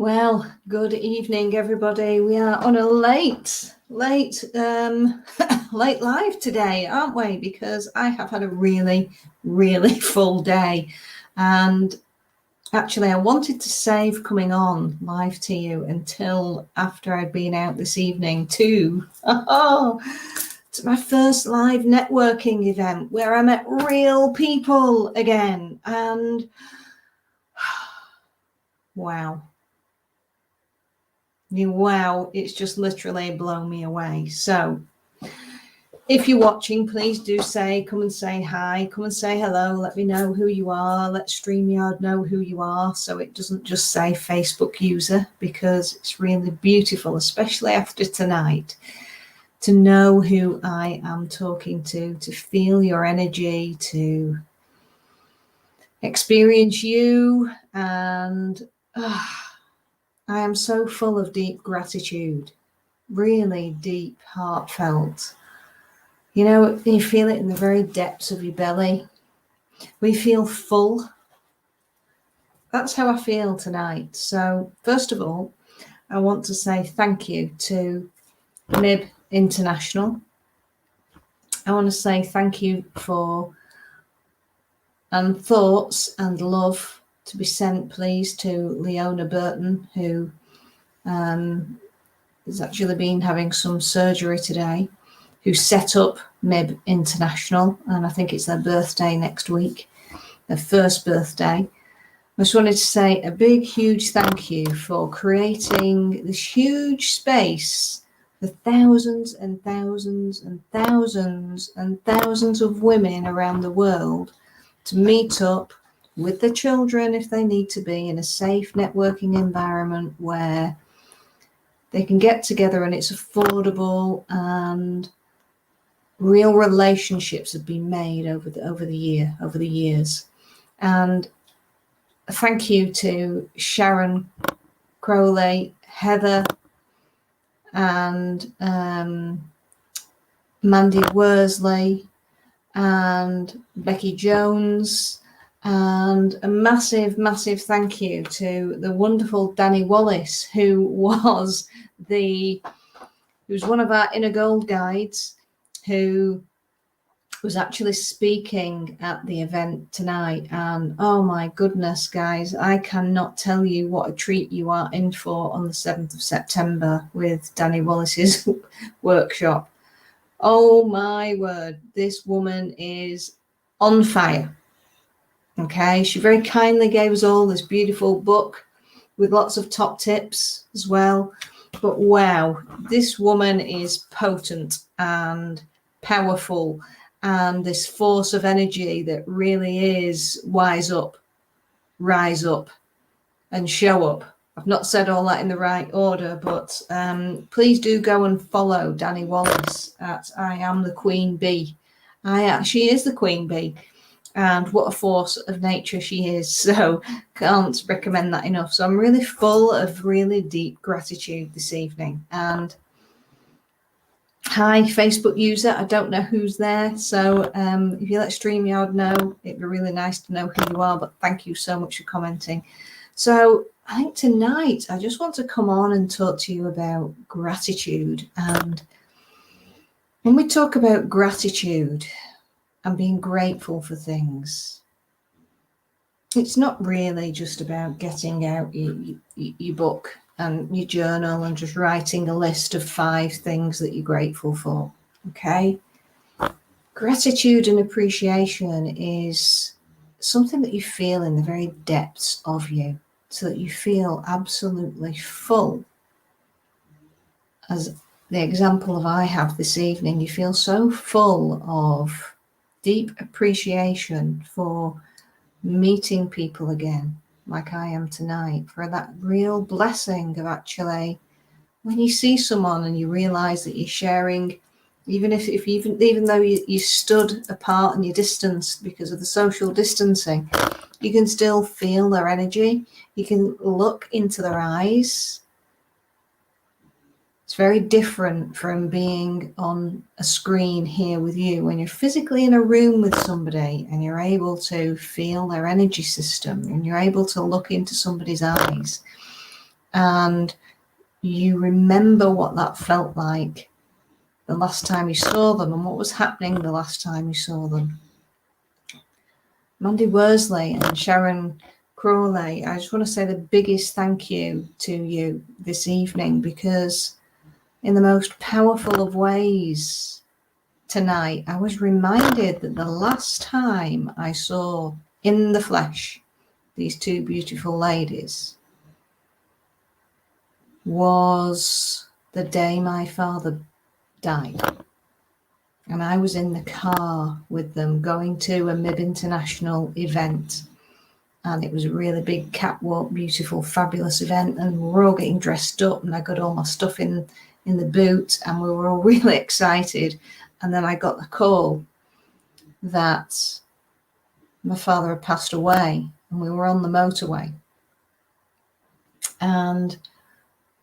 Well, good evening, everybody. We are on a late live today, aren't we? Because I have had a really full day. And actually, I wanted to save coming on live to you until after I'd been out this evening to my first live networking event where I met real people again. And wow, it's just literally blown me away. So if you're watching, please do come and say hi, come and say hello, let me know who you are, let StreamYard know who you are, so it doesn't just say Facebook user, because it's really beautiful, especially after tonight, to know who I am talking to feel your energy, to experience you. And I am so full of deep gratitude, really deep, heartfelt. You know, you feel it in the very depths of your belly. We feel full. That's how I feel tonight. So first of all, I want to say thank you to MIB International. I want to say thank you for thoughts and love to be sent, please, to Leona Burton, who has actually been having some surgery today, who set up MIB International, and I think it's their birthday next week, their first birthday. I just wanted to say a big, huge thank you for creating this huge space for thousands and thousands and thousands and thousands of women around the world to meet up with their children if they need to be in a safe networking environment where they can get together and it's affordable, and real relationships have been made over the years. And thank you to Sharon Crowley, Heather, and Mandy Worsley, and Becky Jones, and a massive thank you to the wonderful Danny Wallace, who was one of our Inner Gold guides, who was actually speaking at the event tonight. And oh my goodness, guys, I cannot tell you what a treat you are in for on the 7th of September with Danny Wallace's workshop. Oh my word, this woman is on fire. Okay, she very kindly gave us all this beautiful book with lots of top tips as well. But wow, this woman is potent and powerful, and this force of energy that really is wise up, rise up, and show up. I've not said all that in the right order, but please do go and follow Danny Wallace at I Am the Queen Bee. She is the Queen Bee, and what a force of nature she is. So can't recommend that enough. So I'm really full of really deep gratitude this evening. And hi, Facebook user. I don't know who's there. So if you let StreamYard know, it'd be really nice to know who you are. But thank you so much for commenting. So I think tonight I just want to come on and talk to you about gratitude. And when we talk about gratitude and being grateful for things, it's not really just about getting out your book and your journal and just writing a list of 5 things that you're grateful for. Okay? Gratitude and appreciation is something that you feel in the very depths of you, so that you feel absolutely full. As the example of I have this evening, you feel so full of deep appreciation for meeting people again, like I am tonight, for that real blessing of actually, when you see someone and you realize that you're sharing, even though you stood apart and you're distanced because of the social distancing, you can still feel their energy. You can look into their eyes. It's very different from being on a screen here with you. When you're physically in a room with somebody and you're able to feel their energy system and you're able to look into somebody's eyes, and you remember what that felt like the last time you saw them and what was happening the last time you saw them. Mandy Worsley and Sharon Crawley, I just want to say the biggest thank you to you this evening, because in the most powerful of ways tonight, I was reminded that the last time I saw in the flesh these two beautiful ladies was the day my father died. And I was in the car with them going to a MIB International event. And it was a really big catwalk, beautiful, fabulous event. And we were all getting dressed up, and I got all my stuff in the boot, and we were all really excited. And then I got the call that my father had passed away, and we were on the motorway. And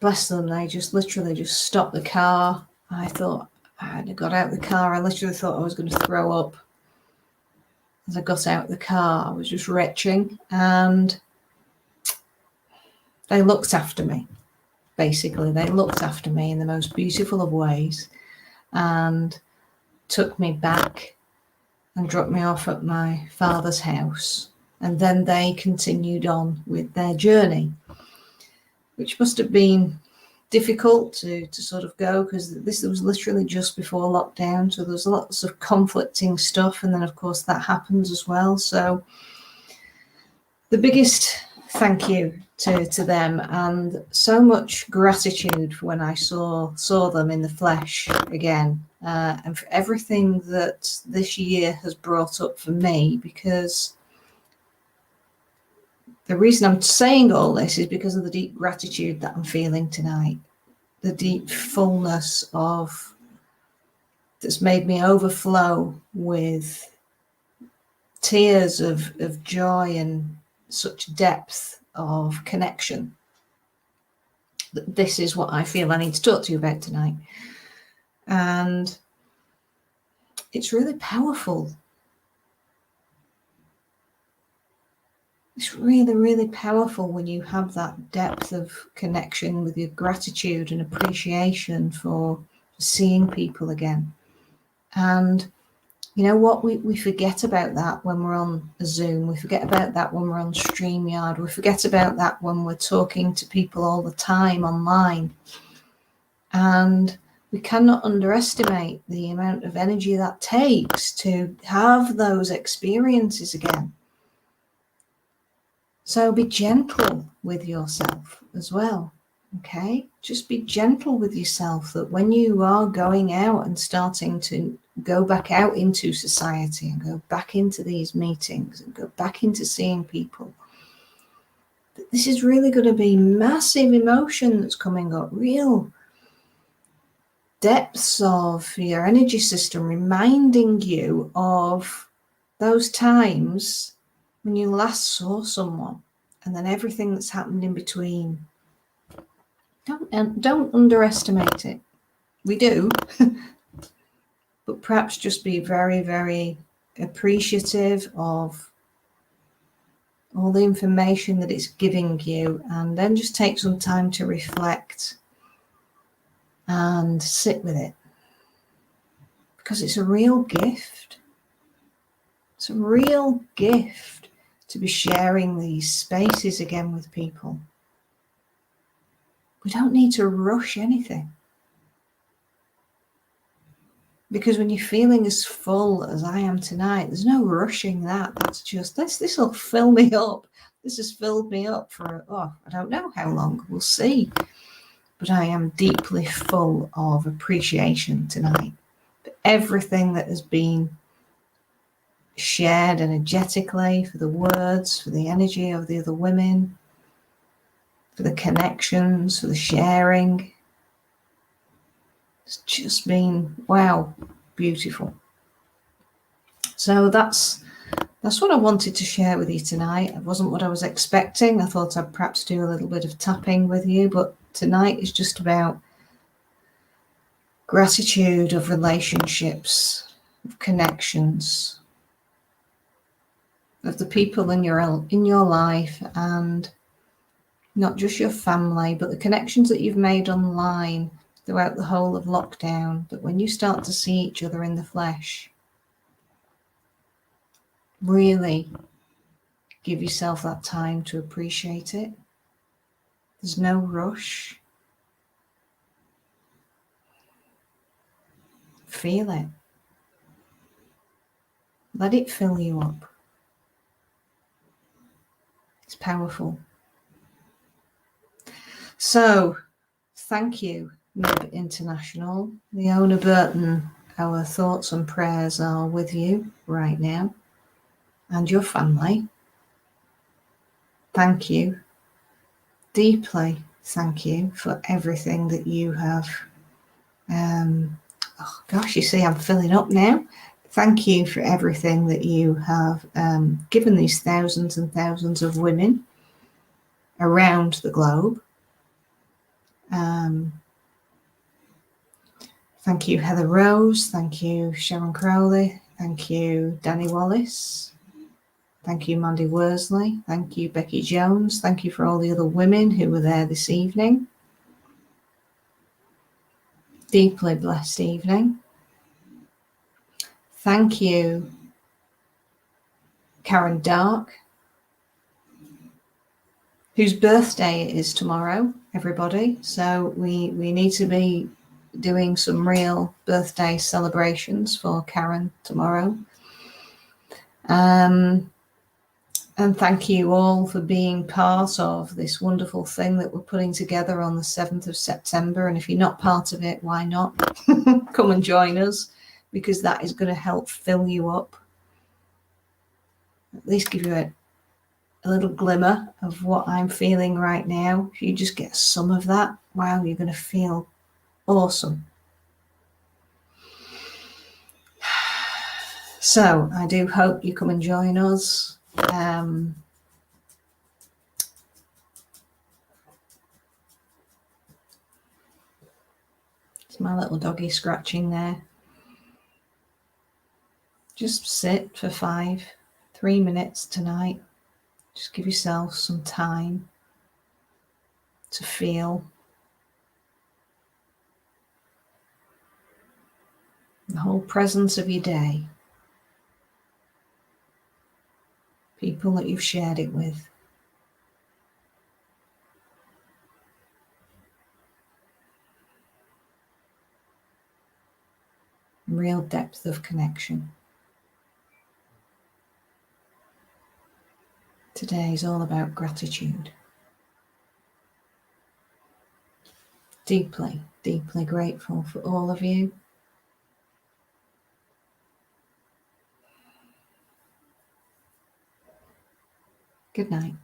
bless them, they just literally just stopped the car. I thought, I had got out of the car, I literally thought I was going to throw up. As I got out of the car, I was just retching, and they looked after me. Basically, they looked after me in the most beautiful of ways and took me back and dropped me off at my father's house. And then they continued on with their journey, which must have been difficult to sort of go, because this was literally just before lockdown, so there's lots of conflicting stuff, and then of course that happens as well. So the biggest thank you to them, and so much gratitude for when I saw them in the flesh again, and for everything that this year has brought up for me, because the reason I'm saying all this is because of the deep gratitude that I'm feeling tonight, the deep fullness of that's made me overflow with tears of joy and such depth of connection. This is what I feel I need to talk to you about tonight. And it's really powerful. It's really, really powerful when you have that depth of connection with your gratitude and appreciation for seeing people again. And you know what? We forget about that when we're on a Zoom. We forget about that when we're on StreamYard. We forget about that when we're talking to people all the time online. And we cannot underestimate the amount of energy that takes to have those experiences again. So be gentle with yourself as well, okay? Just be gentle with yourself, that when you are going out and starting to go back out into society and go back into these meetings and go back into seeing people, this is really going to be massive emotion that's coming up, real depths of your energy system, reminding you of those times when you last saw someone, and then everything that's happened in between. Don't underestimate it. We do, but perhaps just be very, very appreciative of all the information that it's giving you, and then just take some time to reflect and sit with it, because it's a real gift. It's a real gift to be sharing these spaces again with people. We don't need to rush anything, because when you're feeling as full as I am tonight, there's no rushing that. That's just, this will fill me up. This has filled me up for, I don't know how long, we'll see. But I am deeply full of appreciation tonight for everything that has been shared energetically, for the words, for the energy of the other women, for the connections, for the sharing. It's just been, wow, beautiful. So that's what I wanted to share with you tonight. It wasn't what I was expecting. I thought I'd perhaps do a little bit of tapping with you, but tonight is just about gratitude of relationships, of connections, of the people in your life, and not just your family, but the connections that you've made online throughout the whole of lockdown, that when you start to see each other in the flesh, really give yourself that time to appreciate it. There's no rush. Feel it. Let it fill you up. It's powerful. So, thank you, NIB International. Leona Burton, our thoughts and prayers are with you right now and your family. Thank you. Deeply thank you for everything that you have. Oh gosh, you see, I'm filling up now. Thank you for everything that you have given these thousands and thousands of women around the globe. Thank you, Heather Rose. Thank you, Sharon Crowley. Thank you, Danny Wallace. Thank you, Mandy Worsley. Thank you, Becky Jones. Thank you for all the other women who were there this evening. Deeply blessed evening. Thank you, Karen Dark, whose birthday it is tomorrow, everybody. So we need to be doing some real birthday celebrations for Karen tomorrow. And thank you all for being part of this wonderful thing that we're putting together on the 7th of September. And if you're not part of it, why not? Come and join us, because that is going to help fill you up. At least give you a little glimmer of what I'm feeling right now. If you just get some of that, wow, you're going to feel awesome. So I do hope you come and join us. It's my little doggy scratching there. Just sit for 3 minutes tonight. Just give yourself some time to feel the whole presence of your day. People that you've shared it with. Real depth of connection. Today is all about gratitude. Deeply, deeply grateful for all of you. Good night.